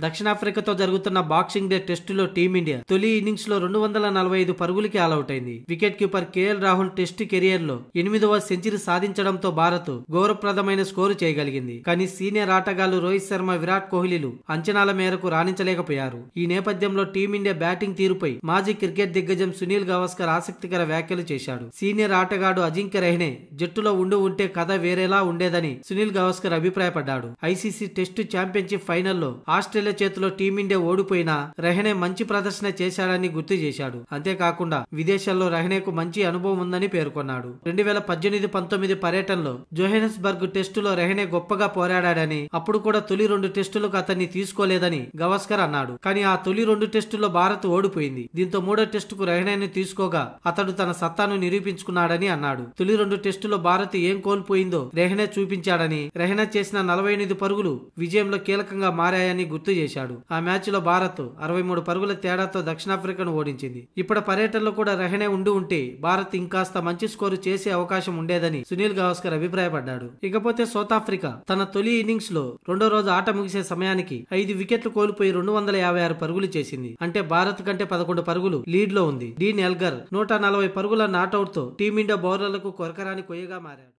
దక్షిణాఫ్రికాతో జరుగుతున్న boxing day టెస్టులో team India తొలి ఇన్నింగ్స్ లో 245 పరుగులకి ఆలౌట్ అయింది. Wicket keeper KL Rahul test career లో 8వ సెంచరీ సాధించడంతో భారత్ గౌరవప్రదమైన స్కోరు చేయగలిగింది. కానీ సీనియర్ ఆటగాళ్లు రోహిత్ శర్మ, విరాట్ కోహ్లీలు అంచనాల మేరకు రాణించలేకపోయారు. ఈ నేపథ్యంలో టీమిండియా బ్యాటింగ్ తీరుపై మాజీ క్రికెట్ దిగ్గజం సునీల్ గవాస్కర్ ఆసక్తికర వ్యాఖ్యలు చేశాడు. సీనియర్ ఆటగాడు అజింక్య రహానే జట్టులో ఉంటే కథ వేరేలా ఉండేదని సునీల్ గవాస్కర్ అభిప్రాయపడ్డాడు. ఐసీసీ టెస్టు ఛాంపియన్షిప్ ఫైనల్లో ఆస్ట్రేలియా చేతిలో టీమిండియా ఓడిపోయినా రహానే మంచి ప్రదర్శన చేశాడని గుర్తు చేశాడు. అంతేకాకుండా విదేశాల్లో రహానేకు మంచి అనుభవం ఉందని పేర్కొన్నాడు. 2018-19 పర్యటనలో జోహెన్స్బర్గ్ టెస్టులో రహానే గొప్పగా పోరాడాడని, అప్పుడు కూడా తొలి 2 టెస్టులకు అతన్ని తీసుకోలేదని గవాస్కర్ అన్నాడు. కానీ ఆ తొలి 2 టెస్టుల్లో భారత్ ఓడిపోయింది. దీంతో 3వ టెస్టుకు రహానేను తీసుకోగా అతడు తన సత్తాను నిరూపించుకున్నాడని అన్నాడు. తొలి 2 టెస్టులో భారత్ ఏం కోల్పోయిందో రహానే చూపించాడని, రహానే చేసిన 48 పరుగులు విజయంలో కీలకంగా మారాయని గుర్తు చేశాడు. ఆ మ్యాచ్ లో భారత్ 63 పరుగుల తేడాతో దక్షిణాఫ్రికాను ఓడించింది. ఇప్పుడు పర్యటనలో కూడా రహానే ఉంటే భారత్ ఇంకాస్త మంచి స్కోరు చేసే అవకాశం ఉండేదని సునీల్ గవాస్కర్ అభిప్రాయపడ్డాడు. ఇకపోతే సౌత్ ఆఫ్రికా తన తొలి ఇన్నింగ్స్ లో 2వ రోజు ఆట ముగిసే సమయానికి 5 వికెట్లు కోల్పోయి 256 పరుగులు చేసింది. అంటే భారత్ కంటే 11 పరుగులు లీడ్ లో ఉంది. డీన్ ఎల్గర్ 140 పరుగుల నాటౌట్ తో టీమిండియా బౌలర్లకు కొరకరాని కొయ్యగా మారాడు.